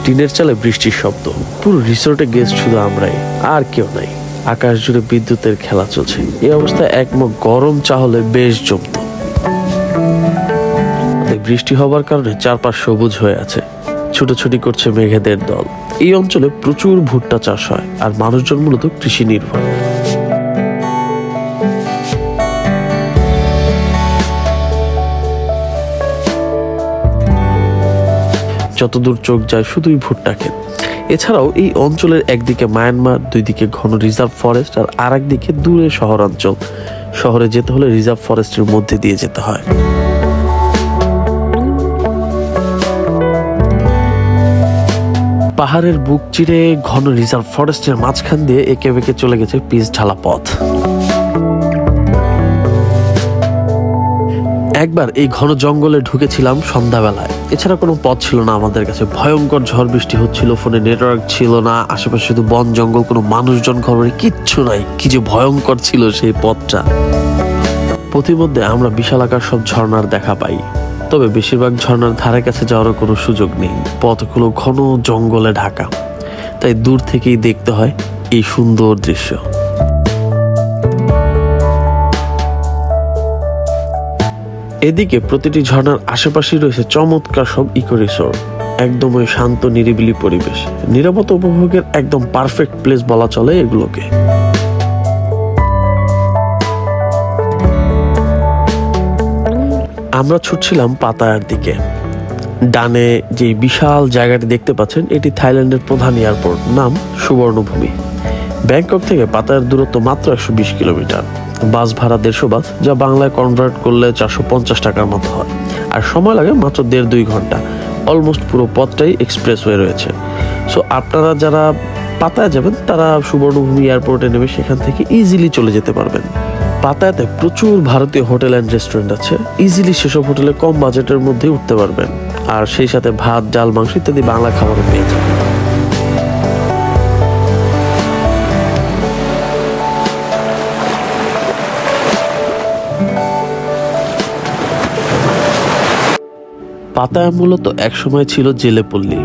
টিনের চালে বৃষ্টির শব্দ, পুরো রিসোর্টে গেস্ট শুধু আমরাই, আর কেউ নাই। আকাশ জুড়ে বিদ্যুতের খেলা চলছে। এই অবস্থায় এক মগ গরম চা হলে বেশ জমত। বৃষ্টি হবার কারণে চারপাশ সবুজ হয়ে আছে, ছুটোছুটি করছে মেঘেদের দল। এই অঞ্চলে প্রচুর ভুট্টা চাষ হয়, আর মানুষজন মূলত কৃষি নির্ভর। যতদূর চোখ যায় শুধুই ভুট্টা ক্ষেত। এছাড়াও এই অঞ্চলের একদিকে মায়ানমার, দুই দিকে ঘন রিজার্ভ ফরেস্ট, আর আরেকদিকে দূরে শহরাঞ্চল। শহরে যেতে হলে রিজার্ভ ফরেস্টের মধ্যে দিয়ে যেতে হয়। পাহাড়ের বুক চিরে ঘন রিজার্ভ ফরেস্টের মাঝখান দিয়ে একে বেঁকে চলে গেছে পিচ ঢালা পথ। একবার এই ঘন জঙ্গলে ঢুকেছিলাম সন্ধ্যাবেলায়। এছাড়া কোনো পথ ছিল না আমাদের কাছে। ভয়ঙ্কর ঝড় বৃষ্টি হচ্ছিল, ফোনে নেটওয়ার্ক ছিল না, আশেপাশে শুধু বন জঙ্গল, কোনো মানুষজন ঘরে কিচ্ছু নাই। কি যে ভয়ঙ্কর ছিল সেই পথটা। পথিমধ্যে আমরা বিশালাকার সব ঝর্ণার দেখা পাই, তবে বেশিরভাগ ঝর্ণার ধারে কাছে যাওয়ারও কোনো সুযোগ নেই। পথগুলো ঘন জঙ্গলে ঢাকা, তাই দূর থেকেই দেখতে হয় এই সুন্দর দৃশ্য। এদিকে প্রতিটি ঝর্ণার আশেপাশেই রয়েছে চমৎকার সব ইকো রিসোর্ট। একদমই শান্ত নিরিবিলি পরিবেশ, নিরাপত্তা উপভোগের একদম পারফেক্ট প্লেস বলা চলে এগুলোকে। আমরা ছুটছিলাম পাতায়ার দিকে। ডানে যে বিশাল জায়গাটি দেখতে পাচ্ছেন, এটি থাইল্যান্ডের প্রধান এয়ারপোর্ট, নাম সুবর্ণভূমি। ব্যাংকক থেকে পাতায়ার দূরত্ব মাত্র 120 কিলোমিটার। বাস ভাড়া 150 বাস, যা বাংলায় কনভার্ট করলে 450 টাকার মতো হয়। আর সময় লাগে মাত্র 1.5-2 ঘন্টা। অলমোস্ট পুরো পথটাই এক্সপ্রেসওয়ে রয়েছে। সো আপনারা যারা পাতায়া যাবেন তারা সুবর্ণভূমি এয়ারপোর্টে নেমে সেখান থেকে ইজিলি চলে যেতে পারবেন। পাতায়াতে প্রচুর ভারতীয় হোটেল অ্যান্ড রেস্টুরেন্ট আছে। ইজিলি সেসব হোটেলে কম বাজেটের মধ্যে উঠতে পারবেন, আর সেই সাথে ভাত, ডাল, মাংস ইত্যাদি বাংলা খাবারও পেয়ে যাবেন। পাতায়া মূলত একসময় ছিল জেলে পল্লী।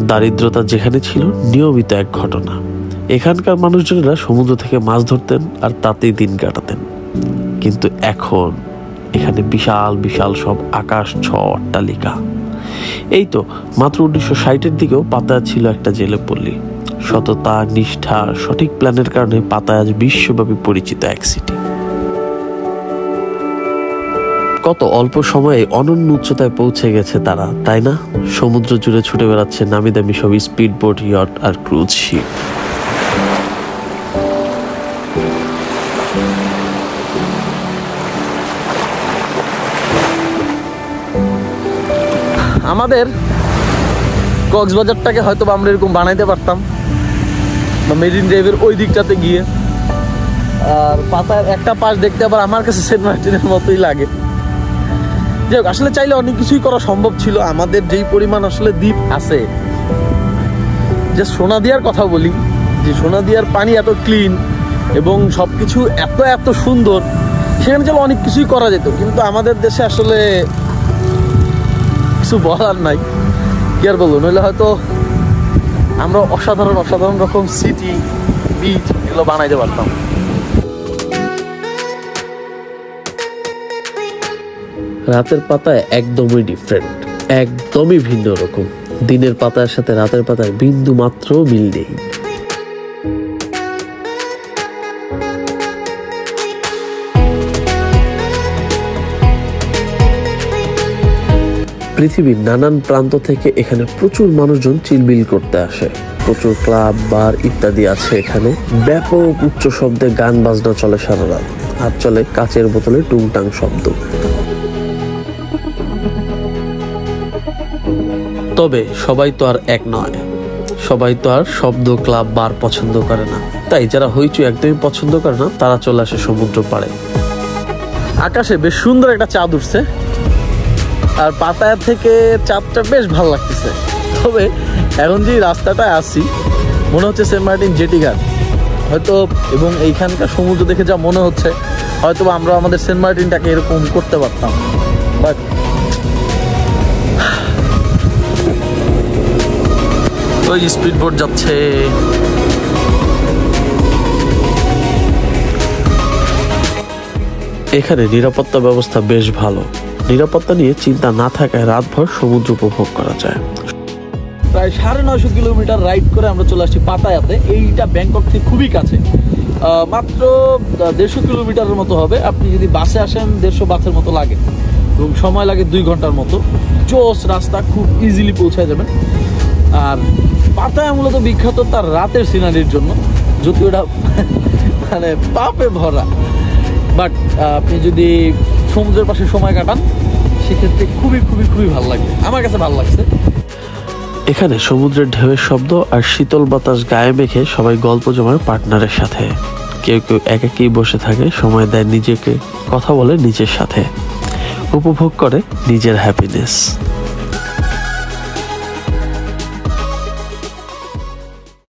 দারিদ্রতা যেখানে ছিল নিয়মিত এক ঘটনা। এখানকার মানুষজনেরা সমুদ্র থেকে মাছ ধরতেন আর তাতেই দিন কাটাতেন। কিন্তু এখন এখানে বিশাল বিশাল সব আকাশ ছোঁয়া অট্টালিকা। এই তো মাত্র 1960-এর দিকেও পাতায়া ছিল একটা জেলে পল্লী। সততা, নিষ্ঠা, সঠিক প্ল্যানের কারণে পাতায়া আজ বিশ্বব্যাপী পরিচিত এক সিটি। কত অল্প সময়ে অনন্য উচ্চতায় পৌঁছে গেছে তারা, তাই না? সমুদ্র জুড়ে ছুটে বেড়াচ্ছে নামি দামি সব স্পিড বোট, ইয়ট আর ক্রুজ শিপ। আমাদের কক্সবাজারটাকে হয়তো আমরা এরকম বানাইতে পারতাম, বা মেরিন ড্রাইভের ওই দিকটাতে গিয়ে। আর পাতার একটা পাশ দেখতে আবার আমার কাছে সেন্ট মার্টিনের মতোই লাগে। যাই হোক, আসলে চাইলে অনেক কিছুই করা সম্ভব ছিল। আমাদের যেই পরিমাণ আসলে দ্বীপ আছে, যে সোনাদিয়ার কথা বলি, যে সোনাদিয়ার পানি এত ক্লিন এবং সব কিছু এত এত সুন্দর, সেখানে চলো অনেক কিছুই করা যেত। কিন্তু আমাদের দেশে আসলে কিছু বলার নাই, কি আর বলবো। নইলে হয়তো আমরা অসাধারণ অসাধারণ রকম সিটি, বিচ এগুলো বানাইতে পারতাম। রাতের পাতায় একদমই ডিফারেন্ট, একদমই ভিন্ন রকম। দিনের পাতার সাথে রাতের পাতায় বিন্দু মাত্র মিল নেই। পৃথিবীর নানান প্রান্ত থেকে এখানে প্রচুর মানুষজন চিলবিল করতে আসে। প্রচুর ক্লাব, বার ইত্যাদি আছে এখানে। ব্যাপক উচ্চ শব্দে গান বাজনা চলে সারা রাত, আর চলে কাচের বোতলে টুংটাং শব্দ। তবে সবাই তো আর এক নয়, সবাই তো আর শব্দ, ক্লাব, বার পছন্দ করে না। তাই যারা হইচই একদমই পছন্দ করে না, তারা চলে আসে সমুদ্র পাড়ে। আকাশে বেশ সুন্দর একটা চাঁদ উঠছে, আর পাতায়া থেকে চাঁদটা বেশ ভালো লাগতেছে। তবে এখন যে রাস্তাটায় আসছি, মনে হচ্ছে সেন্ট মার্টিন জেটি ঘাট হয়তো, এবং এইখানকার সমুদ্র দেখে যা মনে হচ্ছে হয়তো আমরা আমাদের সেন্ট মার্টিনটাকে এরকম করতে পারতাম। বাট ওই স্পিড বোট যাচ্ছে। এখানে নিরাপত্তা ব্যবস্থা বেশ ভালো। নিরাপত্তা নিয়ে চিন্তা না থাকায় রাতভর সমুদ্র উপভোগ করা যায়। প্রায় 950 কিলোমিটার রাইড করে আমরা চলে আসছি পাতায়াতে। এইটা ব্যাংকক থেকে খুবই কাছে, মাত্র 150 কিলোমিটারের মতো হবে। আপনি যদি বাসে আসেন 150 বাসের মতো লাগে এবং সময় লাগে 2 ঘন্টার মতো। জোস রাস্তা, খুব ইজিলি পৌঁছায় যাবেন। আর পাতায়া মূলত বিখ্যাত তার রাতের সিনারির জন্য, যদি ওটা মানে পাপে ভরা, বাট আপনি যদি সমুদ্রের পাশে সময় কাটান সেক্ষেত্রে খুবই খুবই খুবই ভালো লাগবে। আমার কাছে ভালো লাগছে। এখানে সমুদ্রের ঢেউয়ের শব্দ আর শীতল বাতাস গায়ে মেখে সবাই গল্প জমায় পার্টনারের সাথে। কেউ কেউ একাকী বসে থাকে, সময় দেয় নিজেকে, কথা বলে নিজের সাথে, উপভোগ করে নিজের হ্যাপিনেস।